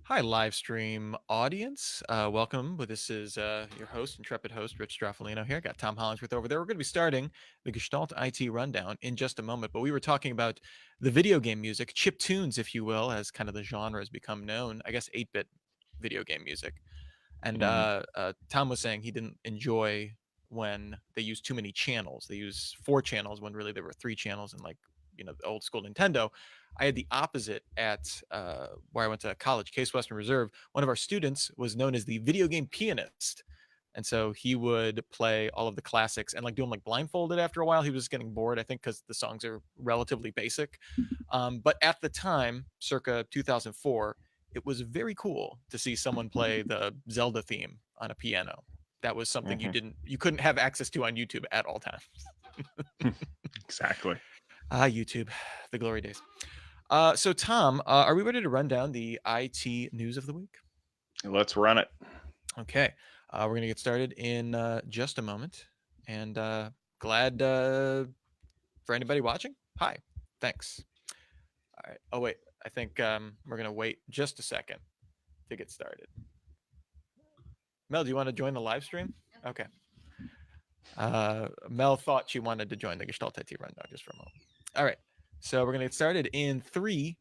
Hi, live stream audience. Welcome. This is your host, intrepid host, Rich Stroffolino here. Got Tom Hollingsworth over there. We're going to be starting the Gestalt IT Rundown in just a moment, but we were talking about the video game music, chip tunes, if you will, as kind of the genre has become known. I guess 8-bit video game music. And Mhm. Tom was saying he didn't enjoy when they use too many channels. They use 4 channels when really there were 3 channels, and the old school Nintendo. I had the opposite at where I went to college, Case Western Reserve. One of our students was known as the video game pianist. And so he would play all of the classics and like do them like blindfolded after a while. He was just getting bored, I think, because the songs are relatively basic. But at the time, circa 2004, it was very cool to see someone play the Zelda theme on a piano. That was something Mhm. you couldn't have access to on YouTube at all times. Exactly. YouTube, the glory days. So Tom, are we ready to run down the IT news of the week? Let's run it. Okay, we're gonna get started in just a moment, and glad for anybody watching. Hi, thanks. All right. Oh wait, I think we're gonna wait just a second to get started. Mel, do you want to join the live stream? Okay. Mel thought she wanted to join the Gestalt IT Rundown just for a moment. All right. So we're going to get started in 3,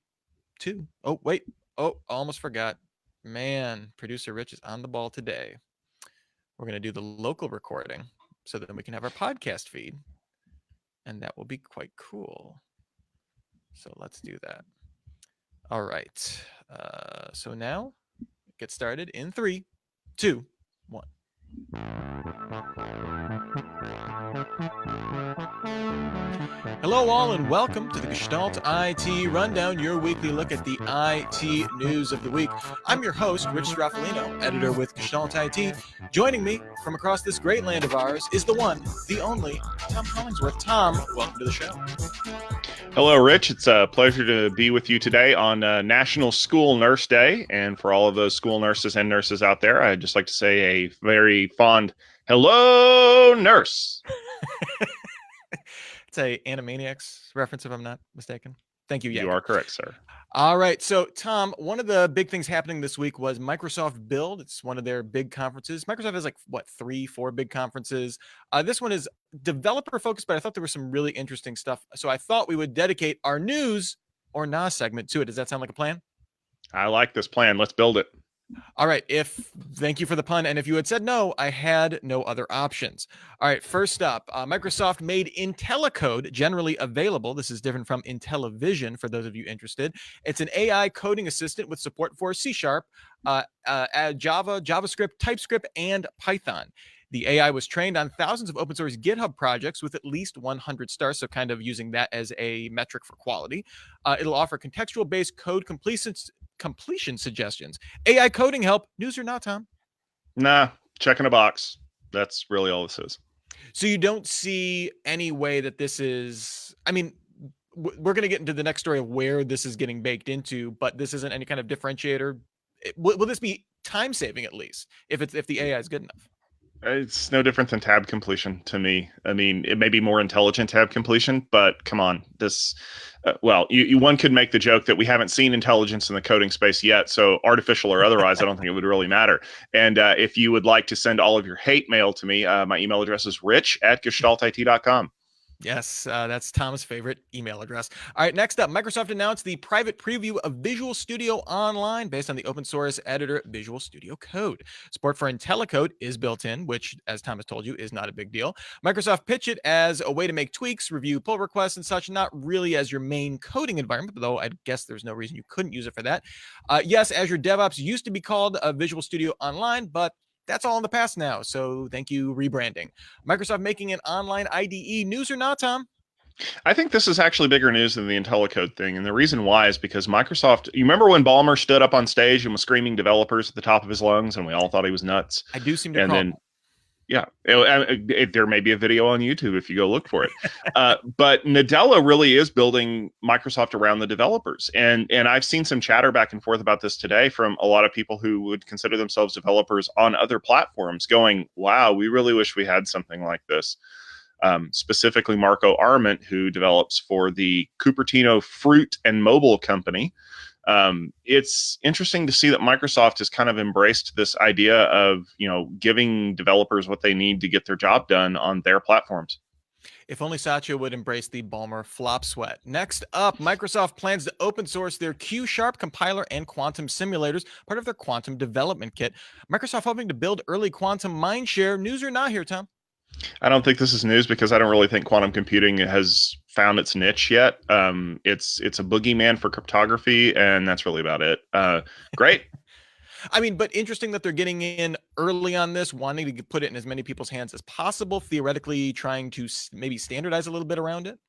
2. Oh, wait. Oh, almost forgot. Man, producer Rich is on the ball today. We're going to do the local recording so that we can have our podcast feed. And that will be quite cool. So let's do that. All right. So now get started in 3, 2, 1. Hello, all, and welcome to the Gestalt IT Rundown, your weekly look at the IT news of the week. I'm your host, Rich Stroffolino, editor with Gestalt IT. Joining me from across this great land of ours is the one, the only, Tom Hollingsworth. Tom, welcome to the show. Hello, Rich. It's a pleasure to be with you today on National School Nurse Day. And for all of those school nurses and nurses out there, I'd just like to say a very fond hello, nurse. It's a Animaniacs reference, if I'm not mistaken. Thank you, You Yankee. are correct, sir. All right. So, Tom, one of the big things happening this week was Microsoft Build. It's one of their big conferences. Microsoft has like, what, 3, 4 big conferences. This one is developer focused, but I thought there was some really interesting stuff. So I thought we would dedicate our news or nah segment to it. Does that sound like a plan? I like this plan. Let's build it. All right. Thank you for the pun. And if you had said no, I had no other options. All right. First up, Microsoft made IntelliCode generally available. This is different from IntelliVision for those of you interested. It's an AI coding assistant with support for C#, Java, JavaScript, TypeScript, and Python. The AI was trained on thousands of open source GitHub projects with at least 100 stars, so kind of using that as a metric for quality. It'll offer contextual based code completion suggestions. AI coding help. News or not, Tom? Nah, checking a box. That's really all this is. So you don't see any way that this is. I mean, we're going to get into the next story of where this is getting baked into, but this isn't any kind of differentiator. Will this be time saving at least if the AI is good enough? It's no different than tab completion to me. I mean, it may be more intelligent tab completion, but come on, this. Well, one could make the joke that we haven't seen intelligence in the coding space yet, so artificial or otherwise, I don't think it would really matter. And if you would like to send all of your hate mail to me, my email address is rich@gestaltit.com. Yes, that's Tom's favorite email address. All right, next up, Microsoft announced the private preview of Visual Studio Online based on the open source editor Visual Studio Code. Support for IntelliCode is built in, which, as Tom has told you, is not a big deal. Microsoft pitched it as a way to make tweaks, review pull requests, and such, not really as your main coding environment, though I guess there's no reason you couldn't use it for that. Yes, Azure DevOps used to be called Visual Studio Online, but that's all in the past now. So thank you, rebranding. Microsoft making an online IDE. News or not, Tom? I think this is actually bigger news than the IntelliCode thing. And the reason why is because Microsoft, you remember when Ballmer stood up on stage and was screaming developers at the top of his lungs and we all thought he was nuts? I do seem to And recall. then, yeah, there may be a video on YouTube if you go look for it. But Nadella really is building Microsoft around the developers. And I've seen some chatter back and forth about this today from a lot of people who would consider themselves developers on other platforms going, wow, we really wish we had something like this. Specifically Marco Arment, who develops for the Cupertino Fruit and Mobile Company. It's interesting to see that Microsoft has kind of embraced this idea of, giving developers what they need to get their job done on their platforms. If only Satya would embrace the Balmer flop sweat. Next up, Microsoft plans to open source their Q# compiler and quantum simulators, part of their quantum development kit. Microsoft hoping to build early quantum mindshare. News or not here, Tom? I don't think this is news because I don't really think quantum computing has found its niche yet. It's a boogeyman for cryptography, and that's really about it. Great. I mean, but interesting that they're getting in early on this, wanting to put it in as many people's hands as possible, theoretically trying to maybe standardize a little bit around it.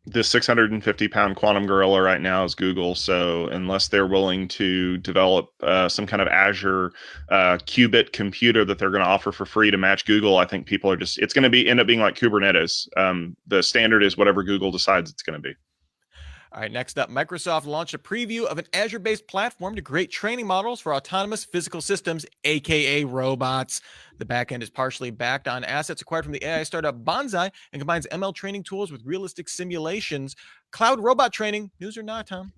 The 650-pound quantum gorilla right now is Google. So unless they're willing to develop some kind of Azure qubit computer that they're going to offer for free to match Google, I think people are it's going to end up being like Kubernetes. The standard is whatever Google decides it's going to be. All right, next up, Microsoft launched a preview of an Azure-based platform to create training models for autonomous physical systems, aka robots. The backend is partially backed on assets acquired from the AI startup Bonsai and combines ML training tools with realistic simulations. Cloud robot training, news or not, Tom?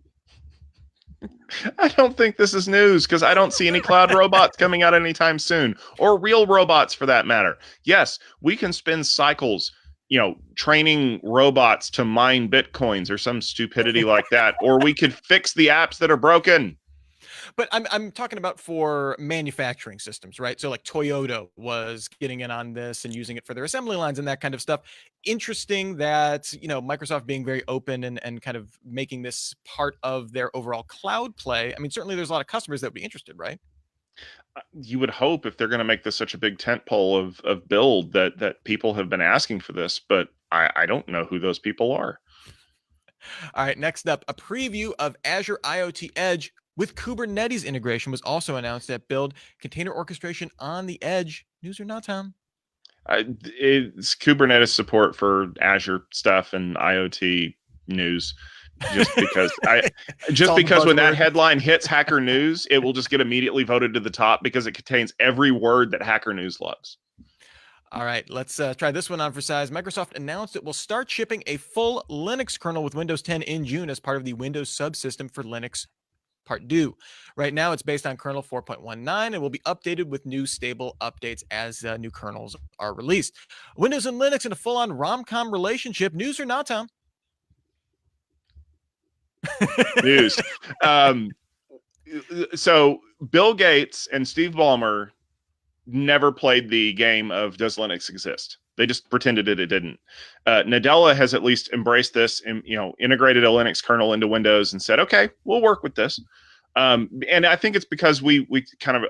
I don't think this is news because I don't see any cloud robots coming out anytime soon, or real robots for that matter. Yes, we can spend cycles training robots to mine bitcoins or some stupidity like that, or we could fix the apps that are broken. But I'm talking about for manufacturing systems, right? So like Toyota was getting in on this and using it for their assembly lines and that kind of stuff. Interesting that, Microsoft being very open and kind of making this part of their overall cloud play. I mean, certainly there's a lot of customers that would be interested, right? You would hope if they're going to make this such a big tentpole of build that people have been asking for this, but I don't know who those people are. All right, next up, a preview of Azure IoT Edge with Kubernetes integration was also announced at Build. Container orchestration on the edge. News or not, Tom? It's Kubernetes support for Azure stuff and IoT news. Just because when that headline hits Hacker News, it will just get immediately voted to the top because it contains every word that Hacker News loves. All right, let's try this one on for size. Microsoft announced it will start shipping a full Linux kernel with Windows 10 in June as part of the Windows subsystem for Linux Part 2. Right now, it's based on kernel 4.19 and will be updated with new stable updates as new kernels are released. Windows and Linux in a full-on rom-com relationship. News or not, Tom? News. So Bill Gates and Steve Ballmer never played the game of does Linux exist? They just pretended it didn't. Nadella has at least embraced this and integrated a Linux kernel into Windows and said, okay, we'll work with this. And I think it's because we kind of,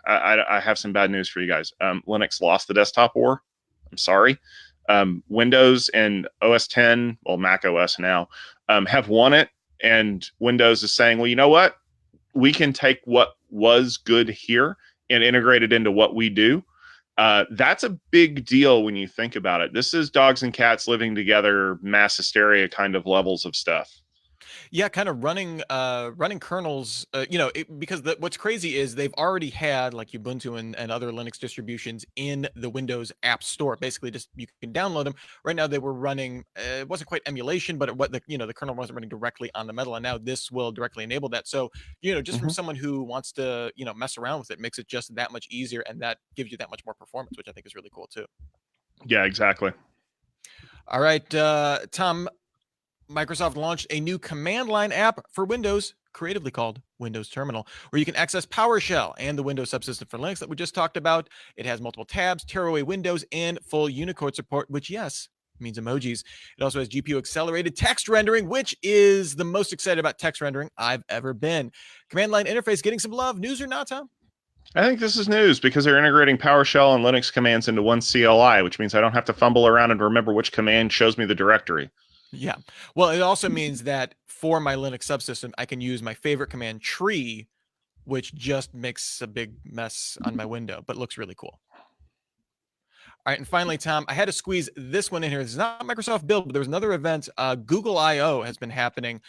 I have some bad news for you guys. Linux lost the desktop war. I'm sorry. Windows and OS 10, well, Mac OS now, have won it. And Windows is saying, well, you know what? We can take what was good here and integrate it into what we do. That's a big deal when you think about it. This is dogs and cats living together, mass hysteria kind of levels of stuff. Yeah, kind of running kernels, because what's crazy is they've already had like Ubuntu and other Linux distributions in the Windows App Store. Basically, just you can download them. Right now, they were running. It wasn't quite emulation, but the kernel wasn't running directly on the metal, and now this will directly enable that. So just from someone who wants to mess around with it, makes it just that much easier, and that gives you that much more performance, which I think is really cool too. Yeah, exactly. All right, Tom. Microsoft launched a new command line app for Windows, creatively called Windows Terminal, where you can access PowerShell and the Windows subsystem for Linux that we just talked about. It has multiple tabs, tearaway windows, and full Unicode support, which, yes, means emojis. It also has GPU accelerated text rendering, which is the most excited about text rendering I've ever been. Command line interface getting some love. News or not, Tom? I think this is news because they're integrating PowerShell and Linux commands into one CLI, which means I don't have to fumble around and remember which command shows me the directory. Yeah. Well, it also means that for my Linux subsystem, I can use my favorite command tree, which just makes a big mess on my window, but looks really cool. All right. And finally, Tom, I had to squeeze this one in here. This is not Microsoft Build, but there was another event. Google I/O has been happening.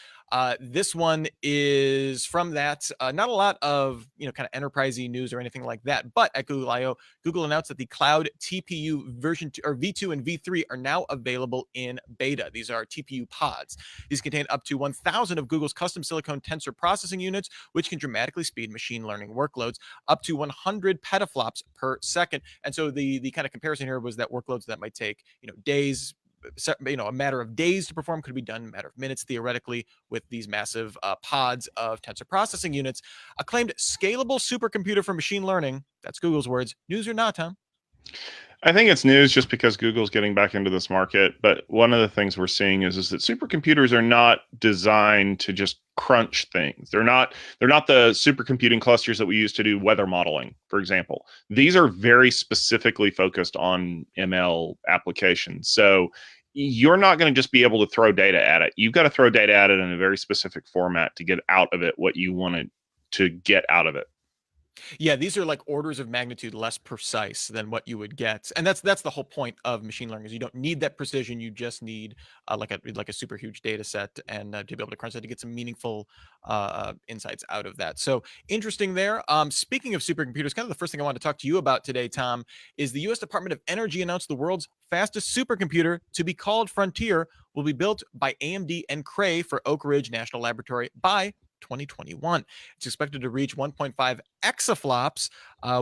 This one is from that. Not a lot of kind of enterprisey news or anything like that, but at Google I/O, Google announced that the Cloud TPU version 2, or V2 and V3 are now available in beta. These are TPU pods. These contain up to 1,000 of Google's custom silicon tensor processing units, which can dramatically speed machine learning workloads up to 100 petaflops per second. And so the kind of comparison here was that workloads that might take days, a matter of days to perform, could be done in a matter of minutes theoretically with these massive pods of tensor processing units. Acclaimed scalable supercomputer for machine learning. That's Google's words. News or not, Tom? I think it's news just because Google's getting back into this market. But one of the things we're seeing is that supercomputers are not designed to just crunch things. They're not the supercomputing clusters that we use to do weather modeling, for example. These are very specifically focused on ML applications. So you're not going to just be able to throw data at it. You've got to throw data at it in a very specific format to get out of it what you wanted to get out of it. Yeah, these are like orders of magnitude less precise than what you would get, and that's the whole point of machine learning. Is you don't need that precision; you just need like a super huge data set, and to be able to crunch that to get some meaningful insights out of that. So interesting there. Speaking of supercomputers, kind of the first thing I want to talk to you about today, Tom, is the U.S. Department of Energy announced the world's fastest supercomputer, to be called Frontier, will be built by AMD and Cray for Oak Ridge National Laboratory by 2021. It's expected to reach 1.5 exaflops,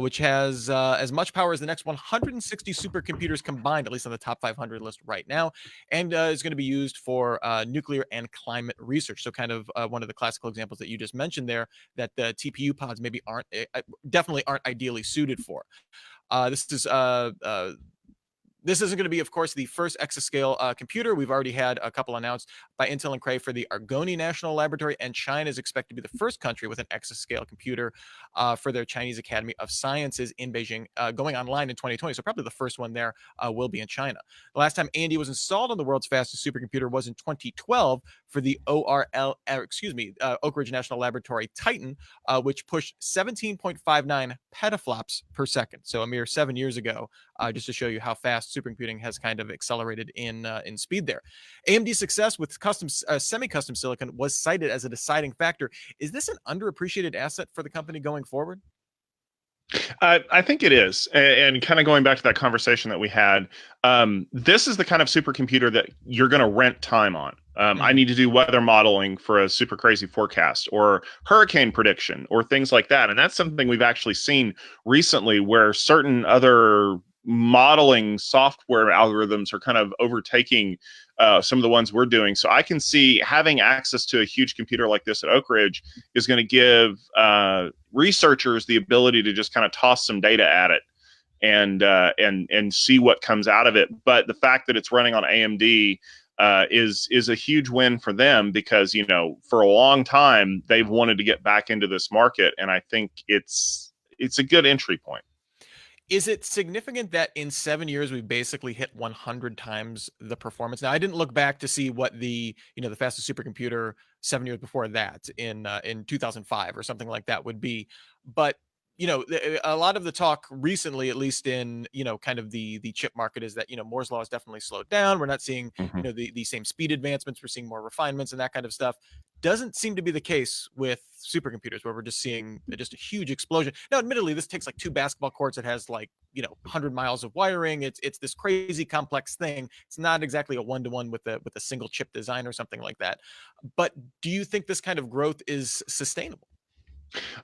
which has as much power as the next 160 supercomputers combined, at least on the top 500 list right now, and is going to be used for nuclear and climate research. So kind of one of the classical examples that you just mentioned there, that the TPU pods maybe definitely aren't ideally suited for. This isn't going to be, of course, the first exascale computer. We've already had a couple announced by Intel and Cray for the Argonne National Laboratory, and China is expected to be the first country with an exascale computer for their Chinese Academy of Sciences in Beijing, going online in 2020. So probably the first one there will be in China. The last time AMD was installed on the world's fastest supercomputer was in 2012 for the Oak Ridge National Laboratory Titan, which pushed 17.59 petaflops per second. So a mere 7 years ago, just to show you how fast supercomputing has kind of accelerated in speed there. AMD's success with semi-custom silicon was cited as a deciding factor. Is this an underappreciated asset for the company going forward? I think it is. And kind of going back to that conversation that we had, this is the kind of supercomputer that you're going to rent time on. I need to do weather modeling for a super crazy forecast or hurricane prediction or things like that. And that's something we've actually seen recently where certain other modeling software algorithms are kind of overtaking some of the ones we're doing. So I can see having access to a huge computer like this at Oak Ridge is going to give researchers the ability to just kind of toss some data at it and see what comes out of it. But the fact that it's running on AMD is a huge win for them because for a long time they've wanted to get back into this market, and I think it's a good entry point. Is it significant that in 7 years we've basically hit 100 times the performance? Now, I didn't look back to see what the fastest supercomputer 7 years before that in 2005 or something like that would be, but a lot of the talk recently, at least in kind of the chip market, is that Moore's law has definitely slowed down. We're not seeing the same speed advancements. We're seeing more refinements and that kind of stuff. Doesn't seem to be the case with supercomputers, where we're just seeing just a huge explosion. Now, admittedly, this takes like 2 basketball courts. It has 100 miles of wiring. It's this crazy complex thing. It's not exactly a one-to-one with a single chip design or something like that. But do you think this kind of growth is sustainable?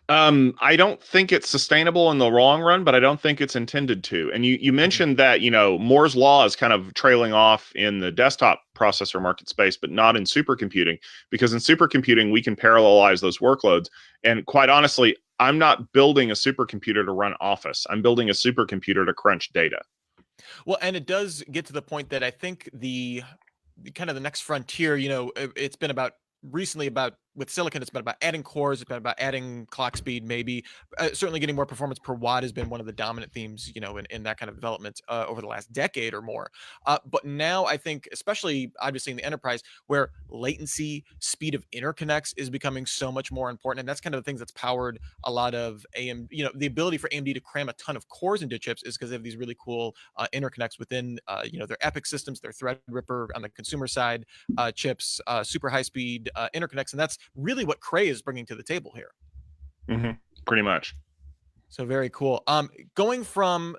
I don't think it's sustainable in the long run, but I don't think it's intended to. And you mentioned that, Moore's law is kind of trailing off in the desktop processor market space, but not in supercomputing, because in supercomputing, we can parallelize those workloads. And quite honestly, I'm not building a supercomputer to run Office. I'm building a supercomputer to crunch data. Well, and it does get to the point that I think the kind of the next frontier, it's been about with silicon, it's been about adding cores, it's been about adding clock speed, maybe certainly getting more performance per watt has been one of the dominant themes, in that kind of development over the last decade or more. But now I think, especially obviously in the enterprise, where latency, speed of interconnects is becoming so much more important, and that's kind of the things that's powered a lot of AM. The ability for AMD to cram a ton of cores into chips is because they have these really cool interconnects within, their EPIC systems, their Threadripper on the consumer side chips, super high speed interconnects, and that's really what Cray is bringing to the table here. Pretty much. So very cool. Going from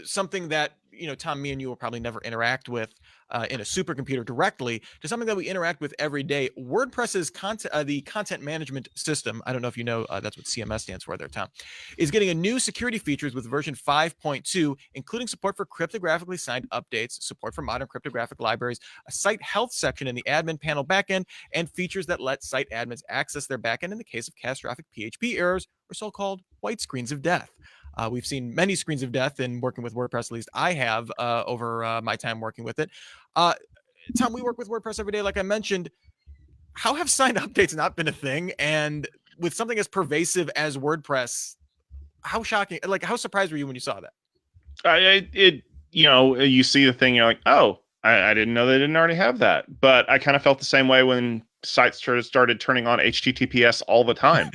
something that Tom, me and you will probably never interact with in a supercomputer directly to something that we interact with every day. WordPress's the content management system. I don't know if you know that's what CMS stands for there, Tom. Is getting a new security features with version 5.2, including support for cryptographically signed updates, support for modern cryptographic libraries, a site health section in the admin panel backend, and features that let site admins access their backend in the case of catastrophic PHP errors or so-called white screens of death. We've seen many screens of death in working with WordPress, at least I have over my time working with it. Tom, we work with WordPress every day, like I mentioned. How have signed updates not been a thing? And with something as pervasive as WordPress, how shocking, like how surprised were you when you saw that? You see the thing, you're like, oh, I didn't know they didn't already have that. But I kind of felt the same way when sites started turning on HTTPS all the time.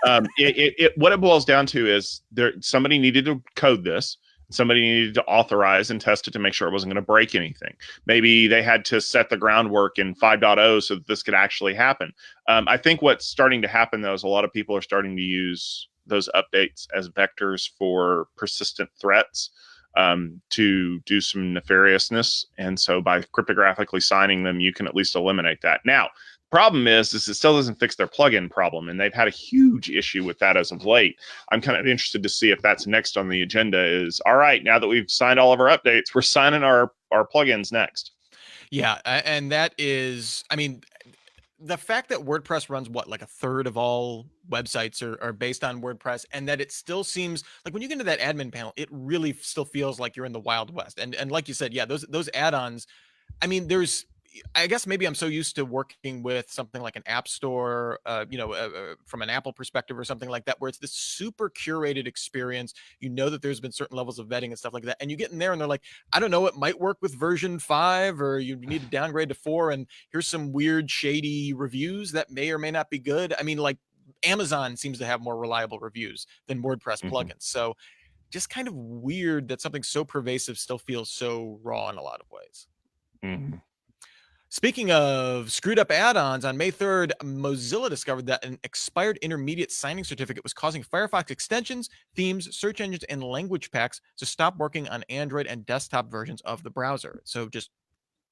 What it boils down to is somebody needed to code this. Somebody needed to authorize and test it to make sure it wasn't going to break anything. Maybe they had to set the groundwork in 5.0 so that this could actually happen. I think what's starting to happen, though, is a lot of people are starting to use those updates as vectors for persistent threats to do some nefariousness. And so by cryptographically signing them, you can at least eliminate that. Now, problem is it still doesn't fix their plugin problem, and they've had a huge issue with that as of late. I'm kind of interested to see if that's next on the agenda. Is all right, now that we've signed all of our updates, we're signing our plugins next. Yeah, and that is, I mean, the fact that WordPress runs like a third of all websites are based on WordPress, and that it still seems like when you get into that admin panel, it really still feels like you're in the Wild West. And like you said, yeah, those add-ons. I mean, I guess maybe I'm so used to working with something like an app store, from an Apple perspective or something like that, where it's this super curated experience. That there's been certain levels of vetting and stuff like that. And you get in there and they're like, I don't know, it might work with version 5, or you need to downgrade to 4. And here's some weird, shady reviews that may or may not be good. I mean, like Amazon seems to have more reliable reviews than WordPress plugins. So just kind of weird that something so pervasive still feels so raw in a lot of ways. Speaking of screwed up add-ons, on May 3rd, Mozilla discovered that an expired intermediate signing certificate was causing Firefox extensions, themes, search engines, and language packs to stop working on Android and desktop versions of the browser. So just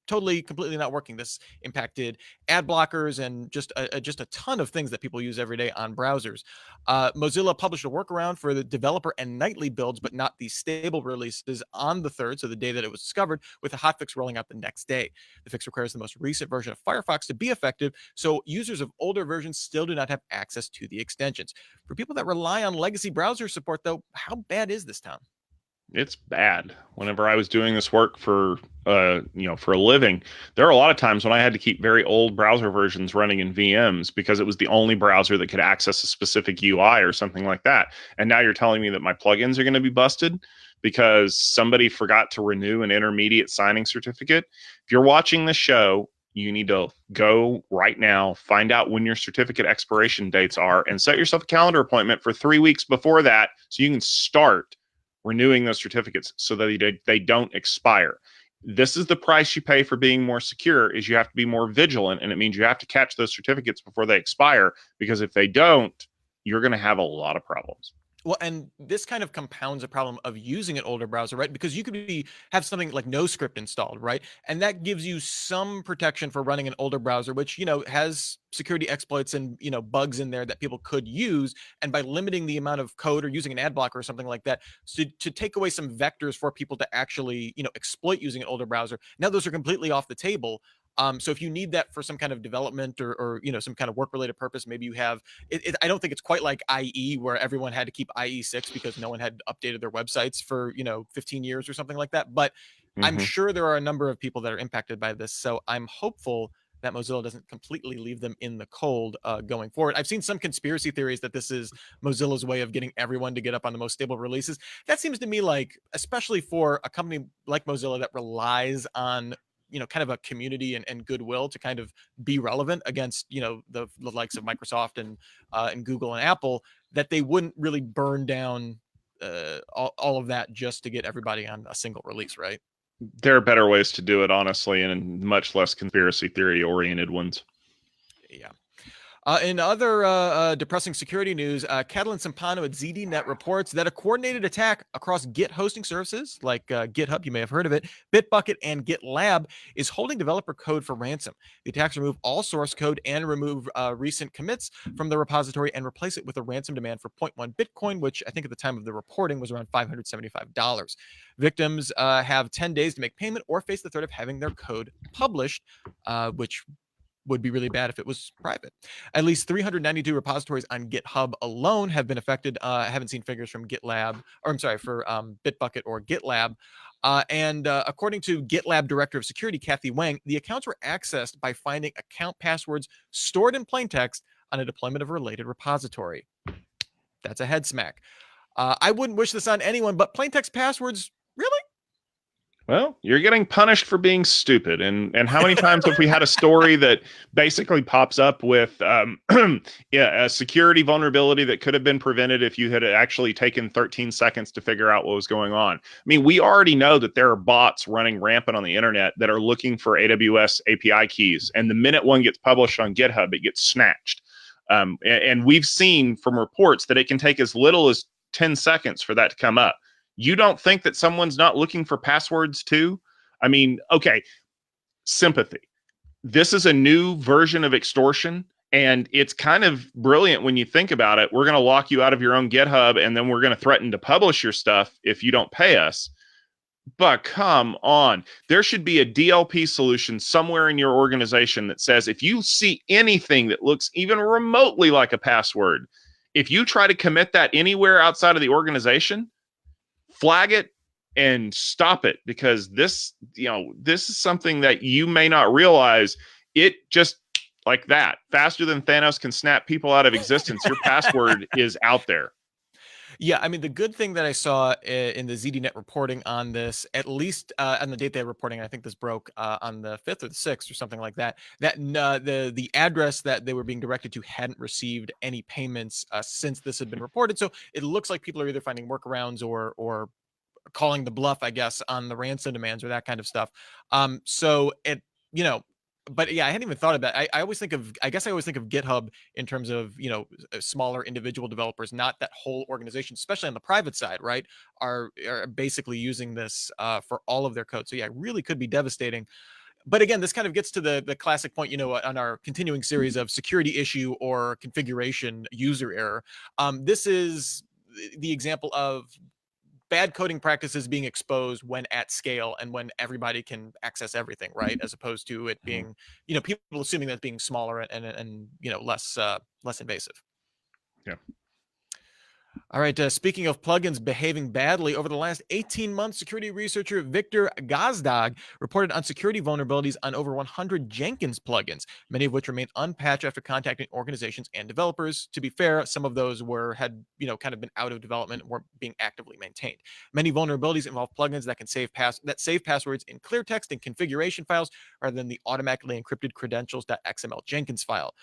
totally, completely not working. This impacted ad blockers and just a ton of things that people use every day on browsers. Mozilla published a workaround for the developer and nightly builds, but not the stable releases on the 3rd, so the day that it was discovered, with a hotfix rolling out the next day. The fix requires the most recent version of Firefox to be effective, so users of older versions still do not have access to the extensions. For people that rely on legacy browser support, though, how bad is this, Tom? It's bad. Whenever I was doing this work for a living, there are a lot of times when I had to keep very old browser versions running in VMs because it was the only browser that could access a specific UI or something like that. And now you're telling me that my plugins are going to be busted because somebody forgot to renew an intermediate signing certificate. If you're watching the show, you need to go right now, find out when your certificate expiration dates are, and set yourself a calendar appointment for 3 weeks before that so you can start renewing those certificates so that they don't expire. This is the price you pay for being more secure, is you have to be more vigilant, and it means you have to catch those certificates before they expire, because if they don't, you're going to have a lot of problems. Well, and this kind of compounds a problem of using an older browser, right? Because you could have something like NoScript installed, right? And that gives you some protection for running an older browser, which, has security exploits and, bugs in there that people could use. And by limiting the amount of code or using an ad blocker or something like that, to take away some vectors for people to actually, exploit using an older browser, now those are completely off the table. So if you need that for some kind of development or some kind of work-related purpose, maybe you have it. I don't think it's quite like IE, where everyone had to keep IE 6 because no one had updated their websites for 15 years or something like that. But I'm sure there are a number of people that are impacted by this. So I'm hopeful that Mozilla doesn't completely leave them in the cold going forward. I've seen some conspiracy theories that this is Mozilla's way of getting everyone to get up on the most stable releases. That seems to me like, especially for a company like Mozilla that relies on kind of a community and goodwill to kind of be relevant against the likes of Microsoft and Google and Apple, that they wouldn't really burn down all of that just to get everybody on a single release, right? There are better ways to do it, honestly, and much less conspiracy theory oriented ones. Yeah. In other depressing security news, Catalin Sampano at ZDNet reports that a coordinated attack across Git hosting services like GitHub, you may have heard of it, Bitbucket, and GitLab is holding developer code for ransom. The attacks remove all source code and remove recent commits from the repository and replace it with a ransom demand for 0.1 Bitcoin, which I think at the time of the reporting was around $575. Victims have 10 days to make payment or face the threat of having their code published, which would be really bad if it was private. At least 392 repositories on GitHub alone have been affected. I haven't seen figures from GitLab, or I'm sorry, for Bitbucket or GitLab. And according to GitLab Director of Security, Kathy Wang, the accounts were accessed by finding account passwords stored in plain text on a deployment of a related repository. That's a head smack. I wouldn't wish this on anyone, but plain text passwords, really? Well, you're getting punished for being stupid. And how many times have we had a story that basically pops up with a security vulnerability that could have been prevented if you had actually taken 13 seconds to figure out what was going on? I mean, we already know that there are bots running rampant on the internet that are looking for AWS API keys. And the minute one gets published on GitHub, it gets snatched. And we've seen from reports that it can take as little as 10 seconds for that to come up. You don't think that someone's not looking for passwords too? I mean, okay, sympathy. This is a new version of extortion, and it's kind of brilliant when you think about it. We're going to lock you out of your own GitHub, and then we're going to threaten to publish your stuff if you don't pay us. But come on. There should be a DLP solution somewhere in your organization that says if you see anything that looks even remotely like a password, if you try to commit that anywhere outside of the organization, flag it and stop it, because this is something that you may not realize. It just like that, faster than Thanos can snap people out of existence, your password is out there. Yeah, I mean, the good thing that I saw in the ZDNet reporting on this, at least on the date they're reporting, I think this broke on the 5th or the 6th or something like that, that the address that they were being directed to hadn't received any payments since this had been reported. So it looks like people are either finding workarounds or calling the bluff, I guess, on the ransom demands or that kind of stuff. So it, but yeah, I hadn't even thought of that. I always think of GitHub in terms of, smaller individual developers, not that whole organization, especially on the private side, right? Are basically using this for all of their code. So yeah, it really could be devastating. But again, this kind of gets to the classic point, on our continuing series of security issue or configuration user error. This is the example of bad coding practices being exposed when at scale and when everybody can access everything, right? As opposed to it being, people assuming that being smaller and less invasive. Yeah. All right. Speaking of plugins behaving badly, over the last 18 months, security researcher Victor Gazdag reported on security vulnerabilities on over 100 Jenkins plugins, many of which remain unpatched after contacting organizations and developers. To be fair, some of those had kind of been out of development and weren't being actively maintained. Many vulnerabilities involve plugins that can save passwords in clear text and configuration files rather than the automatically encrypted credentials.xml Jenkins file.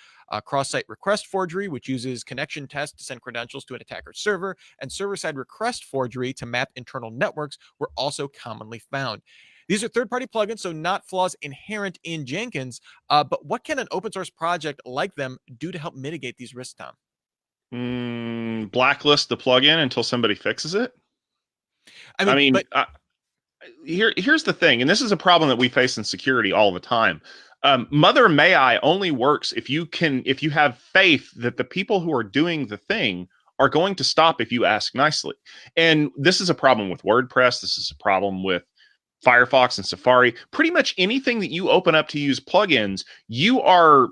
Cross-site request forgery, which uses connection tests to send credentials to an attacker's server, and server-side request forgery to map internal networks were also commonly found. These are third-party plugins, so not flaws inherent in Jenkins. But what can an open-source project like them do to help mitigate these risks, Tom? Blacklist the plugin until somebody fixes it. I mean, here's the thing, and this is a problem that we face in security all the time. Mother May I only works if you have faith that the people who are doing the thing are going to stop if you ask nicely. And this is a problem with WordPress. This is a problem with Firefox and Safari. Pretty much anything that you open up to use plugins, you are,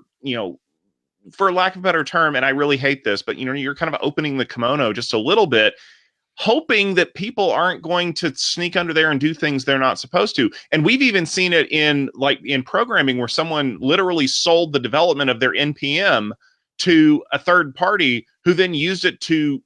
for lack of a better term, and I really hate this, but you're kind of opening the kimono just a little bit. hoping that people aren't going to sneak under there and do things they're not supposed to. And we've even seen it in programming where someone literally sold the development of their NPM to a third party who then used it to,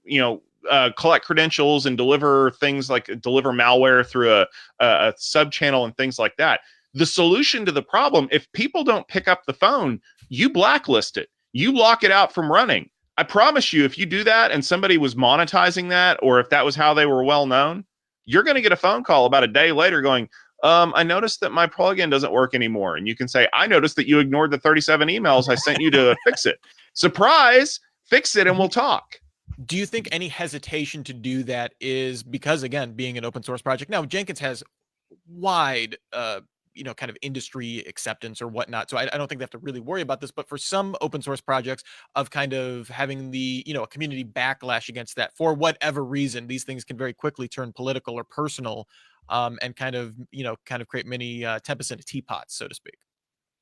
collect credentials and deliver things like deliver malware through a sub channel and things like that. The solution to the problem, if people don't pick up the phone, you blacklist it, you lock it out from running. I promise you, if you do that and somebody was monetizing that, or if that was how they were well known, you're going to get a phone call about a day later going, I noticed that my plugin doesn't work anymore. And you can say, I noticed that you ignored the 37 emails I sent you to fix it. Surprise, fix it and we'll talk. Do you think any hesitation to do that is because, again, being an open source project? Now, Jenkins has wide kind of industry acceptance or whatnot, so I don't think they have to really worry about this. But for some open source projects, of kind of having the a community backlash against that for whatever reason, these things can very quickly turn political or personal, and kind of create many tempest in a teapot, so to speak.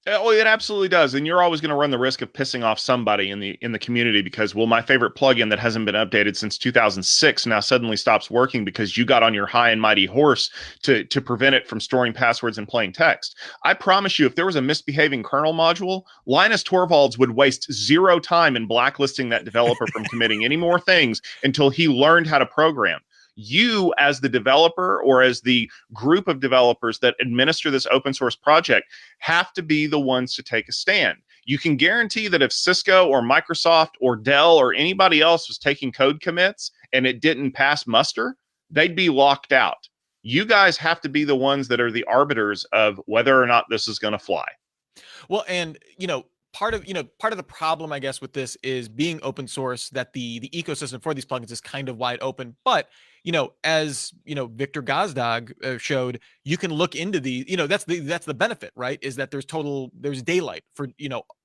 Oh, it absolutely does, and you're always going to run the risk of pissing off somebody in the community because, well, my favorite plugin that hasn't been updated since 2006 now suddenly stops working because you got on your high and mighty horse to prevent it from storing passwords in plain text. I promise you, if there was a misbehaving kernel module, Linus Torvalds would waste zero time in blacklisting that developer from committing any more things until he learned how to program. You, as the developer or as the group of developers that administer this open source project, have to be the ones to take a stand. You can guarantee that if Cisco or Microsoft or Dell or anybody else was taking code commits and it didn't pass muster, they'd be locked out. You guys have to be the ones that are the arbiters of whether or not this is going to fly. Well, and part of the problem, I guess, with this is being open source, that the ecosystem for these plugins is kind of wide open. But as Victor Gazdag showed, you can look into the that's the benefit, right? Is that there's daylight for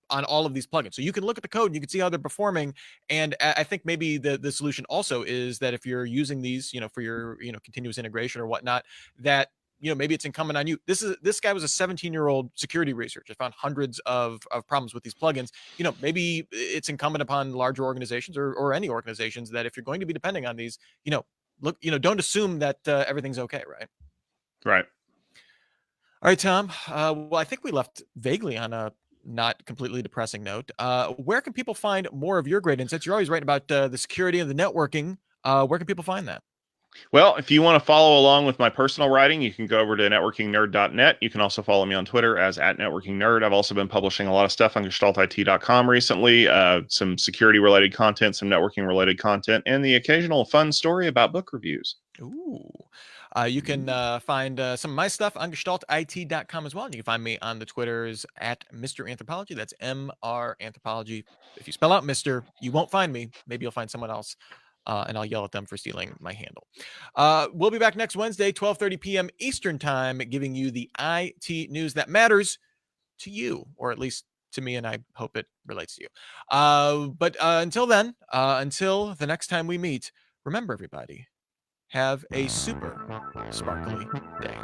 on all of these plugins, so you can look at the code and you can see how they're performing. And I think maybe the solution also is that if you're using these for your continuous integration or whatnot, that maybe it's incumbent on you. This guy was a 17-year-old security researcher, found hundreds of problems with these plugins. Maybe it's incumbent upon larger organizations or any organizations that if you're going to be depending on these, look, don't assume that everything's okay, right? Right. All right, Tom. Well, I think we left vaguely on a not completely depressing note. Where can people find more of your great insights? You're always writing about the security and the networking. Where can people find that? Well, if you want to follow along with my personal writing, you can go over to networkingnerd.net. You can also follow me on Twitter as @networkingnerd. I've also been publishing a lot of stuff on gestaltit.com recently, some security-related content, some networking-related content, and the occasional fun story about book reviews. Ooh. You can find some of my stuff on gestaltit.com as well. And you can find me on the Twitters at Mr. Anthropology. That's MR Anthropology. If you spell out Mr., you won't find me. Maybe you'll find someone else. And I'll yell at them for stealing my handle. We'll be back next Wednesday, 12:30 p.m. Eastern Time, giving you the IT news that matters to you, or at least to me, and I hope it relates to you. But until then, until the next time we meet, remember, everybody, have a super sparkly day.